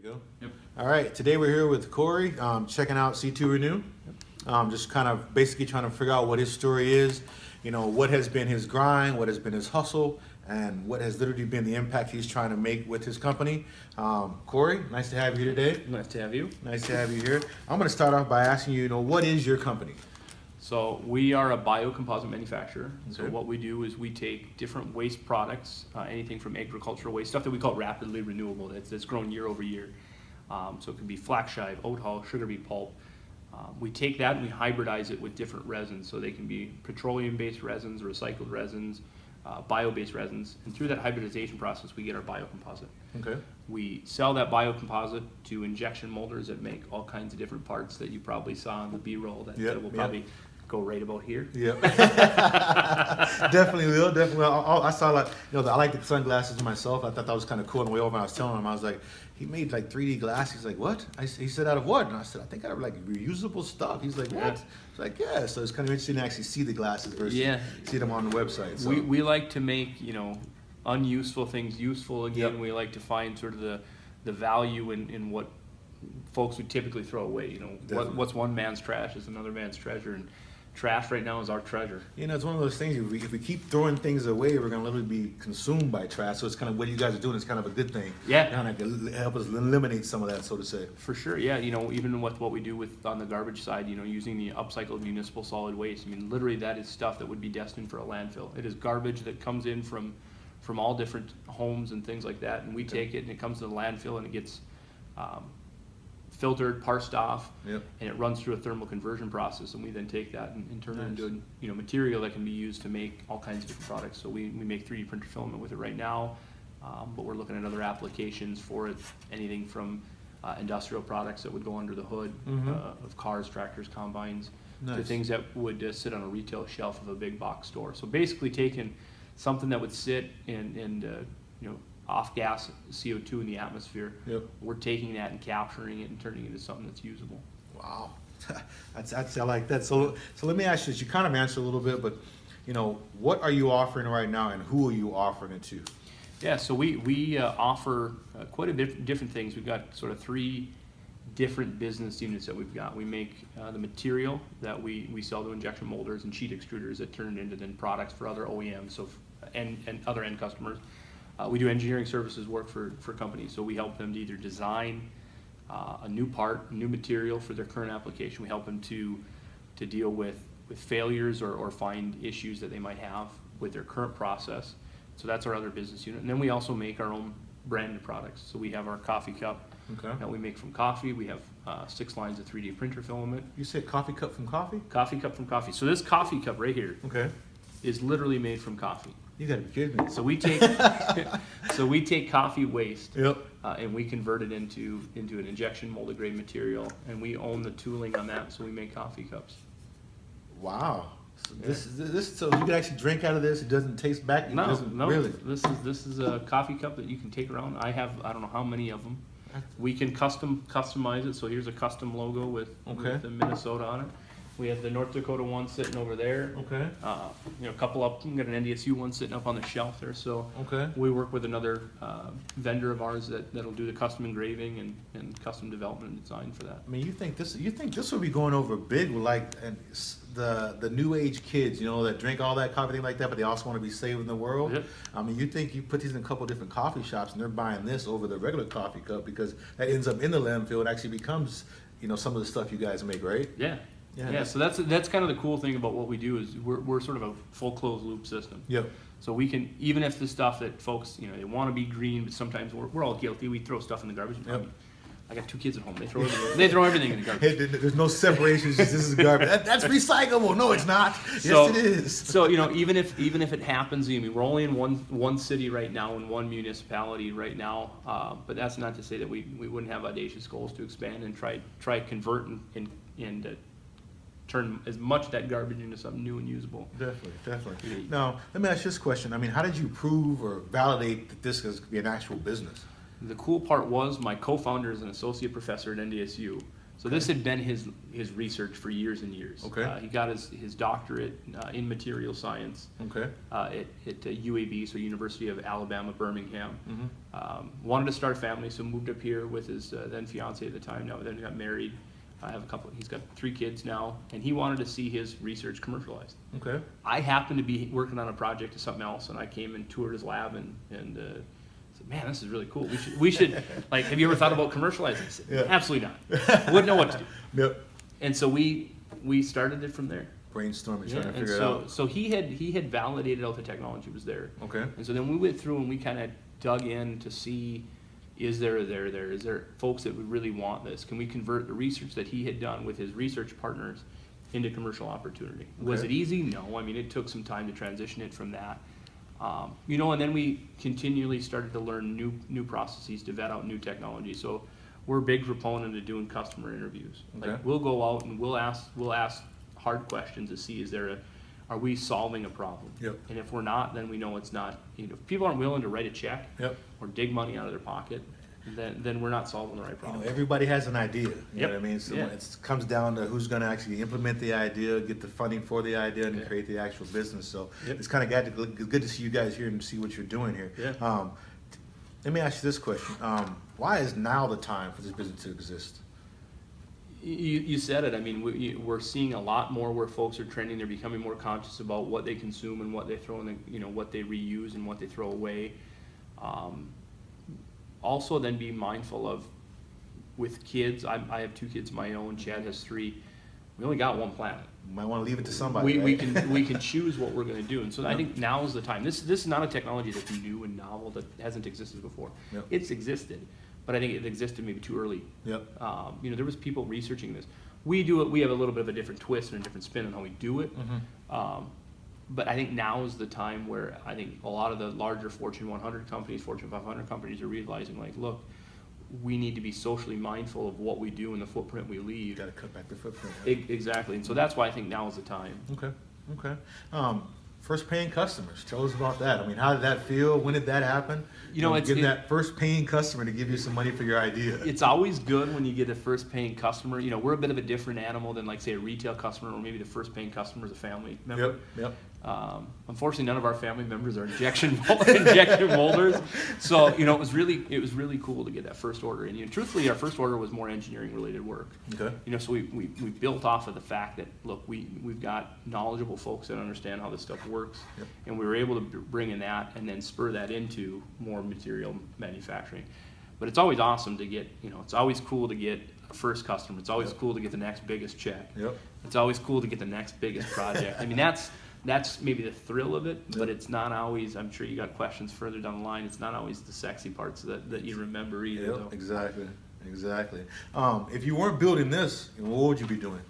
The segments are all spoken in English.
go. Yep. All right, today we're here with Corey, checking out C2renew. Just kind of basically trying to figure out what his story is, what has been his grind, what has been his hustle, and what has literally been the impact he's trying to make with his company. Corey, nice to have you today. Nice to have you. Nice to have you here. I'm going to start off by asking you, what is your company? So we are a biocomposite manufacturer. So Okay. what we do is we take different waste products, anything from agricultural waste, stuff that we call rapidly renewable, that's grown year over year. So it could be flax shive, oat hull, sugar beet pulp. We take that and we hybridize it with different resins. So they can be petroleum-based resins, recycled resins, bio-based resins. And through that hybridization process, we get our biocomposite. Okay. We sell that biocomposite to injection molders that make all kinds of different parts that you probably saw in the B-roll that will probably go right about here. Yep. Definitely will. Definitely will. I saw I like the sunglasses myself. I thought that was kind of cool. On the way over, I was telling him, I was like, he made like 3D glasses. He's like, what? He said, out of what? And I said, I think out of like reusable stuff. He's like, what? Yeah. It's like, yeah. So it's kind of interesting to actually see the glasses versus see them on the website. So. We like to make, unuseful things useful again. Yep. We like to find sort of the value in what folks would typically throw away. What's one man's trash is another man's treasure, and trash right now is our treasure. It's one of those things, if we keep throwing things away, we're going to literally be consumed by trash. So it's kind of what you guys are doing is kind of a good thing. Yeah. Kind of help us eliminate some of that, so to say. For sure, yeah. Even with what we do on the garbage side, using the upcycled municipal solid waste. Literally that is stuff that would be destined for a landfill. It is garbage that comes in from all different homes and things like that, and we take it and it comes to the landfill and it gets filtered, parsed off, and it runs through a thermal conversion process, and we then take that and turn it into material that can be used to make all kinds of different products. So we make 3D printer filament with it right now, but we're looking at other applications for it, anything from industrial products that would go under the hood of cars, tractors, combines, to things that would sit on a retail shelf of a big box store. So basically taking something that would sit and off gas CO2 in the atmosphere. We're taking that and capturing it and turning it into something that's usable. Wow, I like that. So let me ask you this. You kind of answered a little bit, but what are you offering right now, and who are you offering it to? Yeah, so we offer quite a bit different things. We've got sort of 3 different business units that we've got. We make the material that we sell to injection molders and sheet extruders that turn into then products for other OEMs and other end customers. We do engineering services work for companies, so we help them to either design a new part, new material for their current application. We help them to deal with failures or find issues that they might have with their current process. So that's our other business unit. And then we also make our own branded products. So we have our coffee cup that we make from coffee. We have 6 lines of 3D printer filament. You said coffee cup from coffee? Coffee cup from coffee. So this coffee cup right here is literally made from coffee. You gotta be kidding me. So we take coffee waste and we convert it into an injection molded grade material, and we own the tooling on that. So we make coffee cups. Wow. So this so you can actually drink out of this. It doesn't taste back. It doesn't, No. Really. This is a coffee cup that you can take around. I don't know how many of them. We can customize it. So here's a custom logo with the Minnesota on it. We have the North Dakota one sitting over there. A couple up. We got an NDSU one sitting up on the shelf there. So we work with another vendor of ours that'll do the custom engraving and custom development and design for that. You think this would be going over big with the new age kids, that drink all that coffee, thing like that, but they also want to be saving the world. You think you put these in a couple different coffee shops and they're buying this over the regular coffee cup because that ends up in the landfill and actually becomes some of the stuff you guys make, right? Yeah, so that's kind of the cool thing about what we do is we're sort of a full closed loop system. So we can, even if the stuff that folks, they want to be green, but sometimes we're all guilty. We throw stuff in the garbage. I got 2 kids at home. They throw everything in the garbage. There's no separation. This is garbage. That's recyclable. No, it's not. Yes, it is. So even if it happens, we're only in one city right now, in one municipality right now. But that's not to say that we wouldn't have audacious goals to expand and try convert and turn as much of that garbage into something new and usable. Definitely. Now, let me ask you this question. How did you prove or validate that this is be an actual business? The cool part was my co-founder is an associate professor at NDSU. So this had been his research for years and years. Okay. He got his doctorate in material science Okay. at UAB, so University of Alabama, Birmingham. Mm-hmm. Wanted to start a family, so moved up here with his then fiance at the time. Now then got married. I have he's got 3 kids now, and he wanted to see his research commercialized. Okay. I happened to be working on a project or something else, and I came and toured his lab and said, man, this is really cool. We should like, have you ever thought about commercializing? I said, Yeah. absolutely not. Wouldn't know what to do. Yep. And so we started it from there. Brainstorming, Yeah, trying to and figure it so out. so he had validated out the technology was there. Okay. And so then we went through and we kind of dug in to see, is there folks that would really want this? Can we convert the research that he had done with his research partners into commercial opportunity? Was Okay. it easy? No. I mean, it took some time to transition it from that. And then we continually started to learn new processes to vet out new technology. So we're a big proponent of doing customer interviews. Okay. Like we'll go out and we'll ask hard questions to see, are we solving a problem? Yep. And if we're not, then we know it's not. If people aren't willing to write a check Yep. or dig money out of their pocket, then we're not solving the right You know, problem. everybody has an idea. You Yep. know what I mean? So Yeah. it comes down to who's going to actually implement the idea, get the funding for the idea, and Yeah. create the actual business. So Yep. it's kind of good to see you guys here and see what you're doing here. Yeah. Let me ask you this question: why is now the time for this business to exist? You said it. I mean, we're seeing a lot more where folks are trending. They're becoming more conscious about what they consume and what they throw in, what they reuse and what they throw away. Also, then be mindful of with kids. I have 2 kids of my own. Chad has 3. We only got one planet. You might want to leave it to somebody. We right? we can choose what we're going to do, and so I think now is the time. This is not a technology that's new and novel that hasn't existed before. Yep. It's existed, but I think it existed maybe too early. Yep. There was people researching this. We do it. We have a little bit of a different twist and a different spin on how we do it. Mm-hmm. But I think now is the time where I think a lot of the larger Fortune 100 companies, Fortune 500 companies are realizing, like, look, we need to be socially mindful of what we do and the footprint we leave. Got to cut back the footprint. Right? Exactly, and so that's why I think now is the time. Okay. Okay. First paying customers. Tell us about that. I mean, how did that feel? When did that happen? Getting that first paying customer to give you some money for your idea. It's always good when you get a first paying customer. We're a bit of a different animal than, like, say, a retail customer, or maybe the first paying customer is a family member. Yep. Unfortunately, none of our family members are injection molders. So it was really cool to get that first order. And truthfully, our first order was more engineering related work. Okay. So we built off of the fact that, look, we've got knowledgeable folks that understand how this stuff works, Yep. and we were able to bring in that and then spur that into more material manufacturing. But it's always awesome to get, it's always cool to get a first customer. It's always Yep. cool to get the next biggest check. Yep. It's always cool to get the next biggest project. I mean, that's maybe the thrill of it, but it's not always, I'm sure you got questions further down the line, it's not always the sexy parts that you remember either. Yep. Though. Exactly. If you weren't building this, what would you be doing?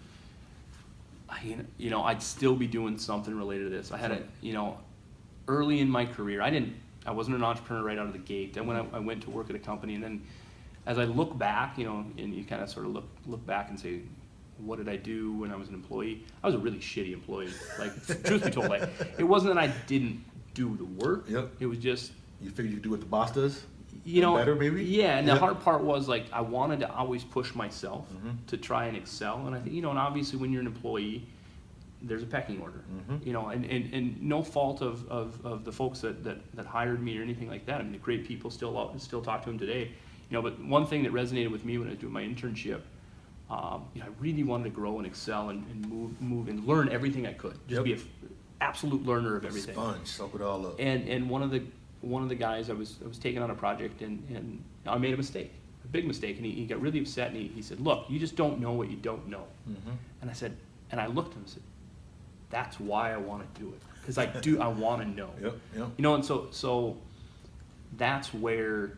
I'd still be doing something related to this. I had early in my career, I wasn't an entrepreneur right out of the gate. Then when I went to work at a company, and then as I look back, and you kind of sort of look back and say, what did I do when I was an employee? I was a really shitty employee. Like, truth be told, like, it wasn't that I didn't do the work. Yep. It was just, You figured you'd do what the boss does? Better, maybe? Yeah, and Yep. the hard part was, like, I wanted to always push myself Mhm. to try and excel. And I think, and obviously when you're an employee, there's a pecking order. Mhm. And no fault of the folks that hired me or anything like that. I mean, the great people still talk to them today. But one thing that resonated with me when I was doing my internship, I really wanted to grow and excel and move and learn everything I could. Just Yep. be an absolute learner of everything. Sponge, soak it all up. And one of the guys, I was taking on a project and I made a mistake, a big mistake, and he got really upset and he said, "Look, you just don't know what you don't know." Mhm. And I said, and I looked at him and said, "That's why I want to do it, because I want to know." Yep. And so that's where,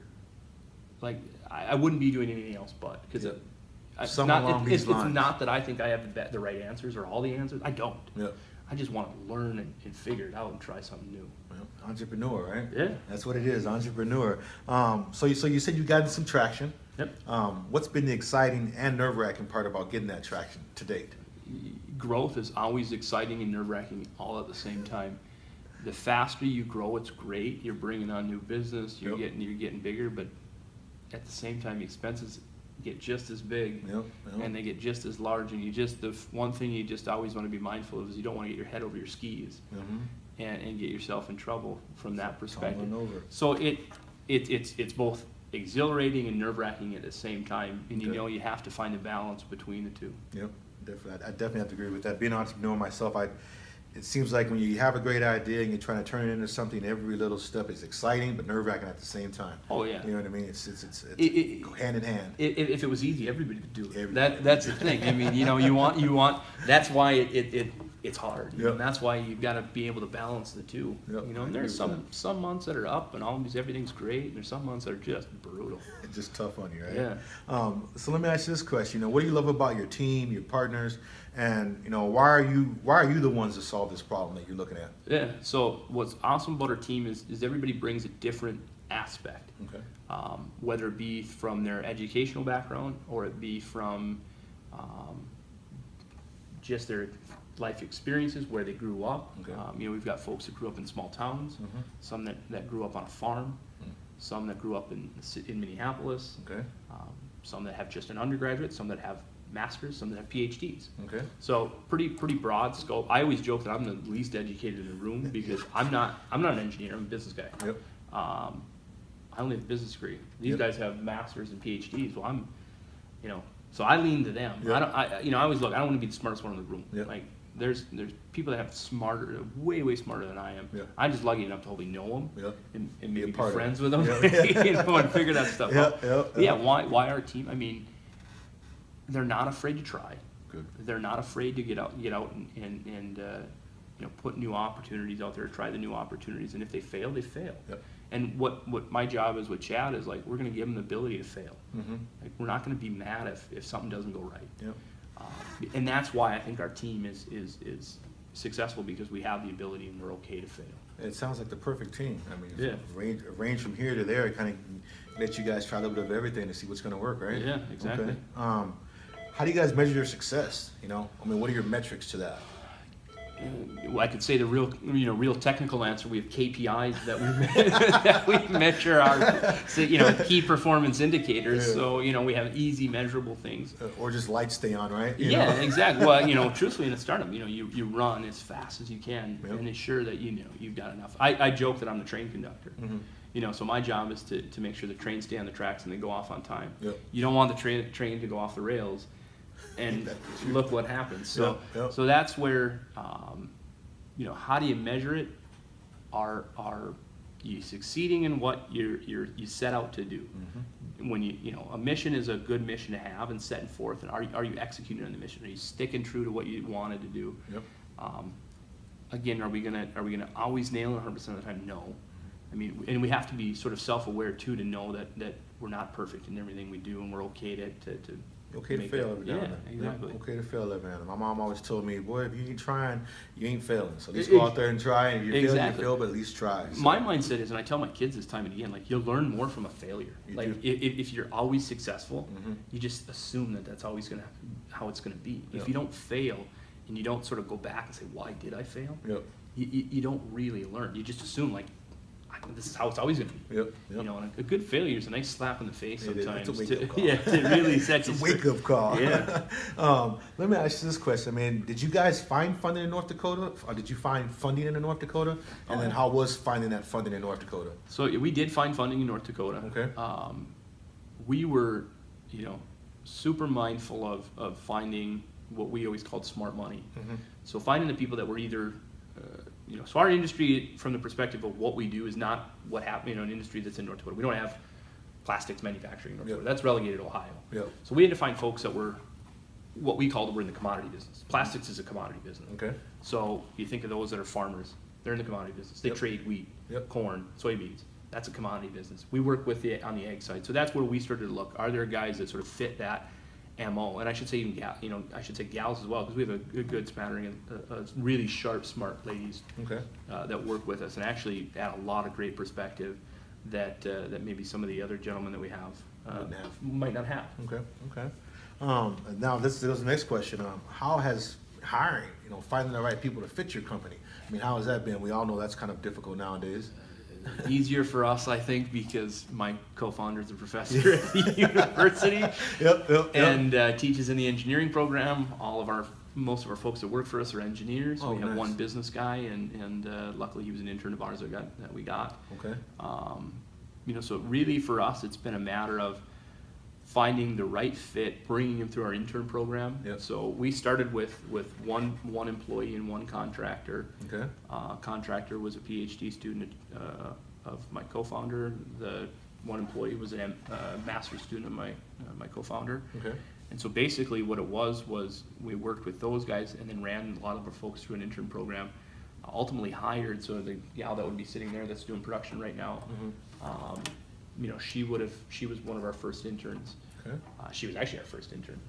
like, I wouldn't be doing anything else but because Yep. it's Something along these it's lines. not that I think I have the right answers or all the answers. I don't. Yep. I just want to learn and figure it out and try something new. Well, entrepreneur, right? Yeah. That's what it is, entrepreneur. So you said you got some traction. Yep. What's been the exciting and nerve-wracking part about getting that traction to date? Growth is always exciting and nerve-wracking all at the same time. The faster you grow, it's great. You're bringing on new business. You're Yep. getting bigger, but at the same time, the expenses get just as big, and they get just as large, and one thing you just always want to be mindful of is you don't want to get your head over your skis and get yourself in trouble from that perspective. So it's both exhilarating and nerve-wracking at the same time, and you have to find a balance between the two. Yep, definitely. I definitely have to agree with that. Being an entrepreneur myself, it seems like when you have a great idea and you're trying to turn it into something, every little step is exciting but nerve-wracking at the same time. Oh yeah. You know what I mean? It's hand in hand. If it was easy, everybody would do it. That's the thing. I mean, you want. That's why it's hard. And that's why you've got to be able to balance the two. And there's some months that are up and everything's great, and there's some months that are just brutal. It's just tough on you, right? Yeah. So let me ask you this question. What do you love about your team, your partners, and why are you the ones to solve this problem that you're looking at? Yeah. So what's awesome about our team is everybody brings a different aspect. Okay. Whether it be from their educational background or it be from just their life experiences, where they grew up. Okay. We've got folks that grew up in small towns, some that grew up on a farm, some that grew up in Minneapolis, some that have just an undergraduate, some that have masters, some that have PhDs. Okay. So pretty broad scope. I always joke that I'm the least educated in the room because I'm not an engineer. I'm a business guy. Yep. I only have a business degree. These guys have masters and PhDs. Well, so I lean to them. Yep. I always look. I don't want to be the smartest one in the room. Yep. Like there's people that have way smarter than I am. Yep. I'm just lucky enough to hopefully know them and maybe be friends with them. And figure that stuff out. Yeah. Why our team? I mean, they're not afraid to try. Good. They're not afraid to get out and put new opportunities out there, try the new opportunities, and if they fail, they fail. Yep. And what my job is with Chad is like we're going to give them the ability to fail. Like we're not going to be mad if something doesn't go right. Yep. And that's why I think our team is successful, because we have the ability and we're okay to fail. It sounds like the perfect team. I mean, Yeah. range from here to there, it kind of let you guys try a little bit of everything to see what's going to work, right? Yeah, exactly. Okay. How do you guys measure your success? What are your metrics to that? I could say the real technical answer. We have KPIs that we measure our key performance indicators. So we have easy measurable things. Or just lights stay on, right? Yeah, exactly. Well, truthfully, in a startup, you run as fast as you can and ensure that you've got enough. I joke that I'm the train conductor. So my job is to make sure the trains stay on the tracks and they go off on time. Yep. You don't want the train to go off the rails. And look what happens. So that's where, how do you measure it? Are you succeeding in what you set out to do? When a mission is a good mission to have and setting forth, and are you executing on the mission? Are you sticking true to what you wanted to do? Yep. Again, are we gonna always nail it 100% of the time? No. I mean, and we have to be sort of self-aware too to know that we're not perfect in everything we do, and we're okay to Okay to fail every now and then. Yeah, exactly. Okay to fail every now and then. My mom always told me, boy, if you ain't trying, you ain't failing. So at least go out there and try. And if you fail, you fail, but at least try. So. My mindset is, and I tell my kids this time and again, like you'll learn more from a failure. If you're always successful, you just assume that's always how it's gonna be. If you don't fail and you don't sort of go back and say, why did I fail? You don't really learn. You just assume like, this is how it's always going to be. And a good failure is a nice slap in the face sometimes. It's a wake-up call. To really set you straight. Wake-up call. Yeah. Let me ask you this question. I mean, did you guys find funding in North Dakota? Or did you find funding in North Dakota? And then how was finding that funding in North Dakota? So we did find funding in North Dakota. Okay. We were, super mindful of finding what we always called smart money. So finding the people that were either so our industry, from the perspective of what we do, is not what happened in an industry that's in North Dakota. We don't have plastics manufacturing in North Dakota. That's relegated to Ohio. So we had to find folks that were what we called, we're in the commodity business. Plastics is a commodity business. Okay. So you think of those that are farmers, they're in the commodity business. They trade wheat, corn, soybeans. That's a commodity business. We work with on the ag side. So that's where we started to look. Are there guys that sort of fit that MO? And I should say even I should say gals as well, because we have a good smattering of really sharp, smart ladies that work with us and actually add a lot of great perspective that maybe some of the other gentlemen that we have might not have. Okay. Now this is the next question. How has hiring, finding the right people to fit your company? I mean, how has that been? We all know that's kind of difficult nowadays. Easier for us, I think, because my co-founder is a professor at the university and teaches in the engineering program. Most of our folks that work for us are engineers. Oh, we have nice. one business guy, and luckily he was an intern of ours that we got. Okay. So really for us, it's been a matter of finding the right fit, bringing him through our intern program. Yep. So we started with one employee and one contractor. Okay. Contractor was a PhD student of my co-founder. The one employee was a master's student of my co-founder. Okay. And so basically what it was we worked with those guys and then ran a lot of our folks through an intern program. Ultimately hired, so the gal that would be sitting there that's doing production right now, she was one of our first interns. Okay. She was actually our first intern.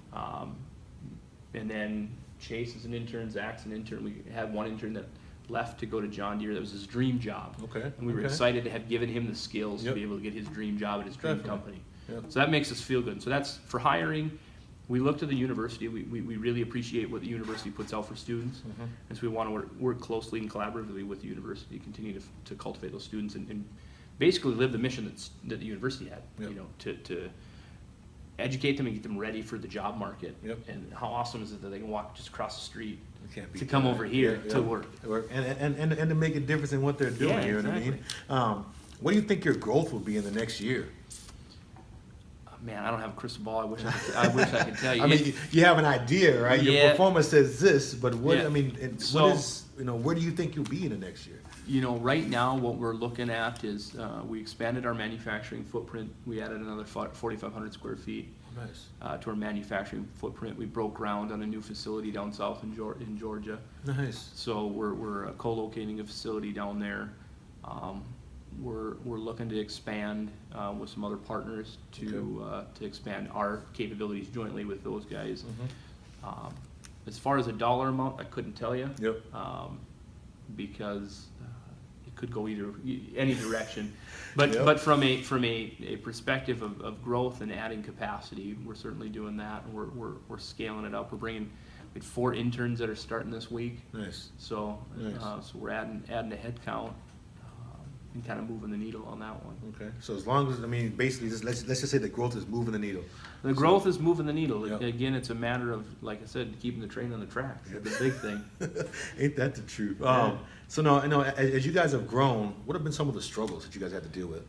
And then Chase is an intern, Zach's an intern. We had one intern that left to go to John Deere. That was his dream job. Okay. And we were excited to have given him the skills to be able to get his dream job at his dream company. Yep. So that makes us feel good. So that's for hiring. We look to the university. We really appreciate what the university puts out for students. And so we want to work closely and collaboratively with the university, continue to cultivate those students and basically live the mission that the university had, Yep. to educate them and get them ready for the job market. Yep. And how awesome is it that they can walk just across the street Can't beat to come that. over here Yeah, to yeah. work. And to make a difference in what they're doing. Yeah, You know exactly. what I mean? What do you think your growth will be in the next year? Man, I don't have a crystal ball. I wish I could tell you. I mean, you have an idea, right? Your Yeah. performance says this, but what? Yeah. I mean, and So- what is? Where do you think you'll be in the next year? Right now what we're looking at is we expanded our manufacturing footprint. We added another 4,500 square feet Nice. to our manufacturing footprint. We broke ground on a new facility down south in Georgia. Nice. So we're co-locating a facility down there. We're looking to expand with some other partners to expand our capabilities jointly with those guys. As far as a dollar amount, I couldn't tell you. Yep. Because it could go any direction. But Yep. but from a perspective of growth and adding capacity, we're certainly doing that. We're scaling it up. We had 4 interns that are starting this week. Nice. So Nice. so we're adding a head count and kind of moving the needle on that one. Okay. So as long as basically, let's just say the growth is moving the needle. The growth is moving the needle. Yep. Again, it's a matter of, like I said, keeping the train on the tracks. Yep. The big thing. Ain't that the truth? Yeah. So no, as you guys have grown, what have been some of the struggles that you guys had to deal with?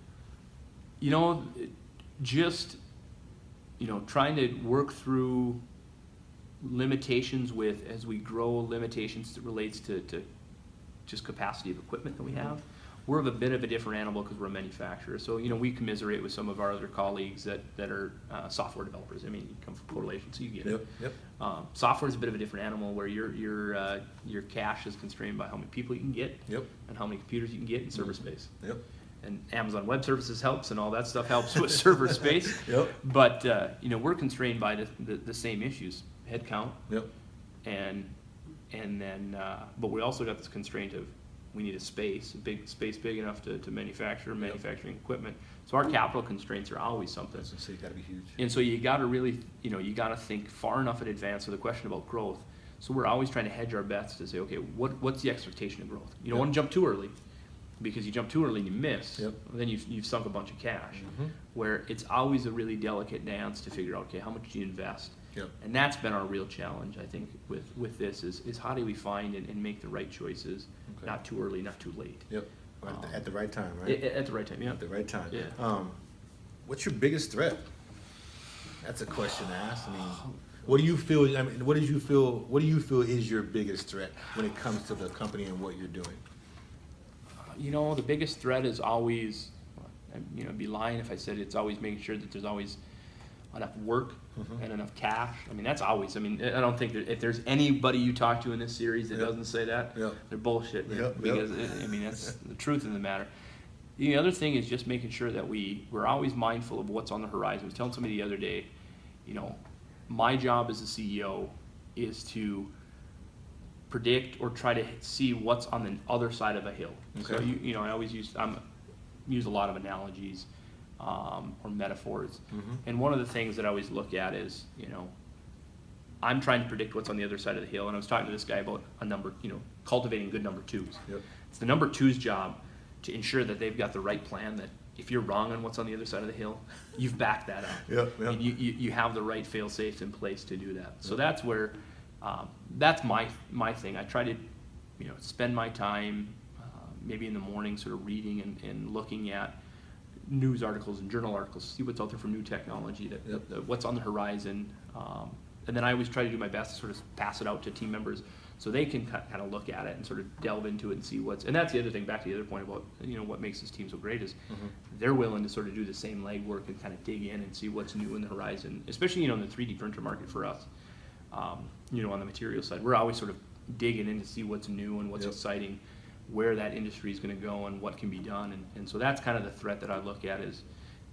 Just trying to work through limitations as we grow, limitations that relates to just capacity of equipment that we have. We're of a bit of a different animal because we're a manufacturer. So, we commiserate with some of our other colleagues that are software developers. I mean, you come from correlation, so you get it. Yep. Software is a bit of a different animal where your cache is constrained by how many people you can get Yep. and how many computers you can get in server space. Yep. And Amazon Web Services helps, and all that stuff helps with server space. Yep. But we're constrained by the same issues: headcount, Yep. and then but we also got this constraint of we need a big enough to manufacture manufacturing equipment. So our capital constraints are always something. So you got to be huge. And so you got to really, you got to think far enough in advance of the question about growth. So we're always trying to hedge our bets to say, okay, what's the expectation of growth? You don't want to jump too early, because you jump too early and you miss. Yep. Then you've sunk a bunch of cash. Where it's always a really delicate dance to figure out, okay, how much do you invest? Yep. And that's been our real challenge, I think, with this is how do we find and make the right choices, not too early, not too late. Yep. At the right time, right? At the right time, yeah. At the right time. Yeah. What's your biggest threat? That's a question to ask. What do you feel? What do you feel is your biggest threat when it comes to the company and what you're doing? The biggest threat is always, I'd be lying if I said it's always making sure that there's always enough work and enough cash. That's always, I don't think that if there's anybody you talk to in this series that doesn't say that, they're bullshit. Because, that's the truth of the matter. The other thing is just making sure that we're always mindful of what's on the horizon. I was telling somebody the other day, my job as a CEO is to predict or try to see what's on the other side of a hill. Okay. So I always use a lot of analogies or metaphors. And one of the things that I always look at is, I'm trying to predict what's on the other side of the hill. And I was talking to this guy about cultivating good number twos. Yep. It's the number two's job to ensure that they've got the right plan, that if you're wrong on what's on the other side of the hill, you've backed that up. Yep. And you have the right fail-safes in place to do that. So that's where, that's my thing. I try to, spend my time, maybe in the morning, sort of reading and looking at news articles and journal articles, see what's out there for new technology, what's on the horizon. And then I always try to do my best to sort of pass it out to team members so they can kind of look at it and sort of delve into it and see and that's the other thing, back to the other point about, what makes this team so great is they're willing to sort of do the same legwork and kind of dig in and see what's new in the horizon, especially, in the 3D printer market for us. On the material side, we're always sort of digging in to see what's new and what's exciting, where that industry is going to go and what can be done. And so that's kind of the threat that I look at is,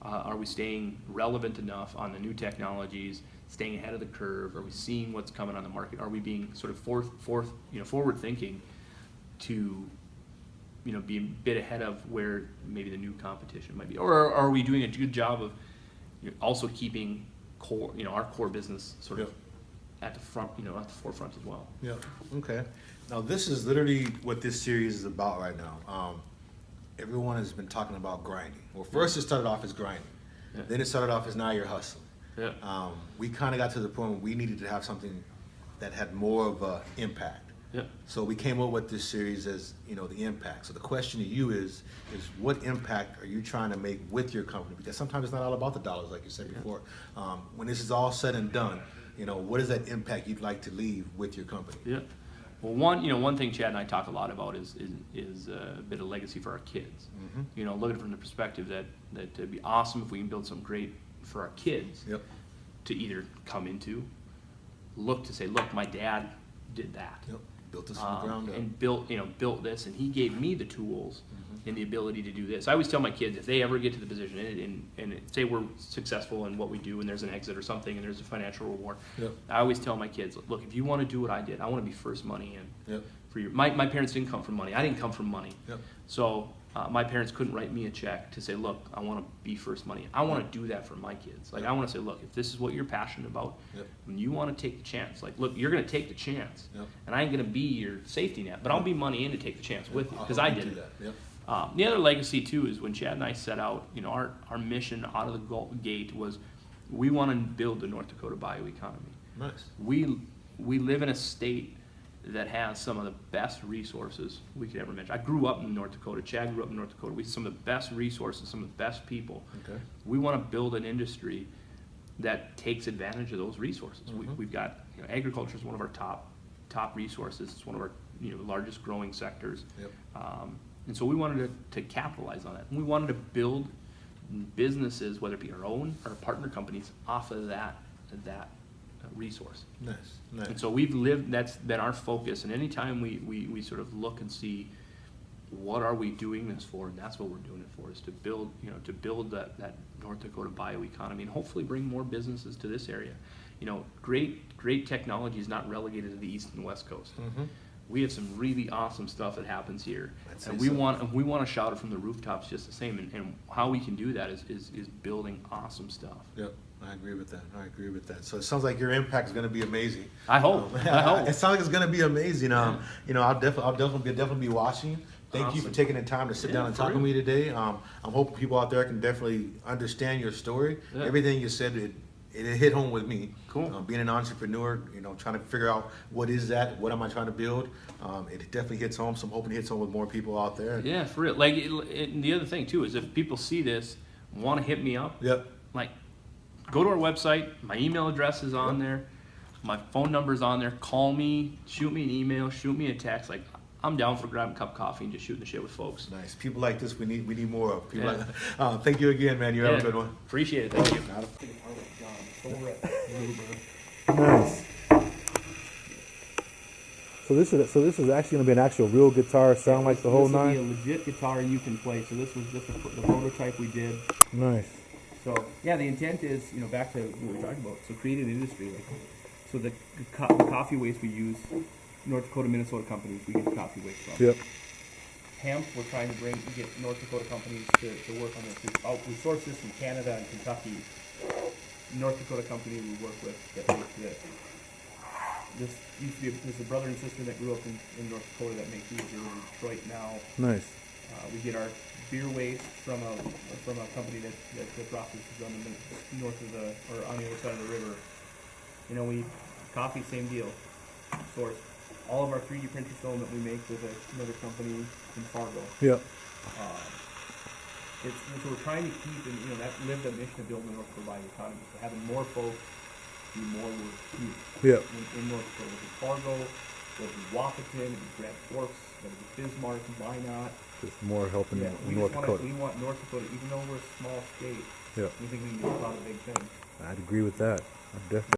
are we staying relevant enough on the new technologies, staying ahead of the curve? Are we seeing what's coming on the market? Are we being sort of forward thinking to, be a bit ahead of where maybe the new competition might be? Or are we doing a good job of also keeping our core business sort of at the front, at the forefront as well? Yeah. Okay. Now this is literally what this series is about right now. Everyone has been talking about grinding. Well, first it started off as grinding. Yeah. Then it started off as now you're hustling. Yeah. We kind of got to the point where we needed to have something that had more of an impact. Yeah. So we came up with this series as, the impact. So the question to you is what impact are you trying to make with your company? Because sometimes it's not all about the dollars, like you said before. When this is all said and done, what is that impact you'd like to leave with your company? Yeah. Well, one thing Chad and I talk a lot about is a bit of legacy for our kids. Looking from the perspective that it'd be awesome if we can build something great for our kids to either come into, look to say, look, my dad did that. Yep. Built this from the ground up. And built this, and he gave me the tools and the ability to do this. I always tell my kids, if they ever get to the position and say we're successful in what we do and there's an exit or something and there's a financial reward, I always tell my kids, look, if you want to do what I did, I want to be first money in. For you. My parents didn't come from money. I didn't come from money. So my parents couldn't write me a check to say, look, I want to be first money. I want to do that for my kids. Like, I want to say, look, if this is what you're passionate about, when you want to take the chance, like, look, you're going to take the chance. And I ain't going to be your safety net, but I'll be money in to take the chance with you, because I did it. The other legacy, too, is when Chad and I set out, our mission out of the gate was we want to build the North Dakota bioeconomy. Nice. We live in a state that has some of the best resources we could ever mention. I grew up in North Dakota. Chad grew up in North Dakota. We have some of the best resources, some of the best people. Okay. We want to build an industry that takes advantage of those resources. We've got agriculture is one of our top resources. It's one of our largest growing sectors. And so we wanted to capitalize on it. And we wanted to build businesses, whether it be our own or partner companies, off of that resource. Nice. And so that's been our focus. And anytime we sort of look and see what are we doing this for, and that's what we're doing it for, is to build that North Dakota bioeconomy and hopefully bring more businesses to this area. Great technology is not relegated to the East and West Coast. We have some really awesome stuff that happens here, and we want to shout it from the rooftops just the same. And how we can do that is building awesome stuff. Yep, I agree with that. So it sounds like your impact is going to be amazing. I hope. It sounds like it's going to be amazing. I'll definitely be watching. Thank you for taking the time to sit down and talk with me today. I'm hoping people out there can definitely understand your story. Everything you said, it hit home with me. Cool. Being an entrepreneur, trying to figure out what is that, what am I trying to build. It definitely hits home. So I'm hoping it hits home with more people out there. Yeah, for real. Like, and the other thing too is if people see this, want to hit me up. Like, go to our website. My email address is on there. My phone number is on there. Call me. Shoot me an email. Shoot me a text. Like, I'm down for grabbing a cup of coffee and just shooting the shit with folks. Nice. People like this, we need more of. People like, thank you again, man. You have a good one. Appreciate it. Thank you. Nice. So this is actually going to be an actual real guitar, sound like the whole nine. This will be a legit guitar you can play. So this was just the prototype we did. Nice. So yeah, the intent is, back to what we were talking about. So create an industry. So the coffee waste we use, North Dakota, Minnesota companies we get the coffee waste from. Yep. Hemp, we're trying to get North Dakota companies to work on this. We source this from Canada and Kentucky. North Dakota company we work with that makes this. There's a brother and sister that grew up in North Dakota that make these. They're in Detroit now. Nice. We get our beer waste from a company that processes on the north of or on the other side of the river. You know, coffee, same deal. Source. All of our 3D printer film that we make with another company in Fargo. Yeah. So we're trying to keep, and you know, live that mission of building a North Dakota economy. So having more folks do more work here. Yeah. In North Dakota, whether it's Fargo, whether it's Wapaton, whether it's Grand Forks, whether it's Bismarck, Minot. Just more helping in North Dakota. We want North Dakota, even though we're a small state. Yeah. We think we can do a lot of big things. I'd agree with that. I definitely.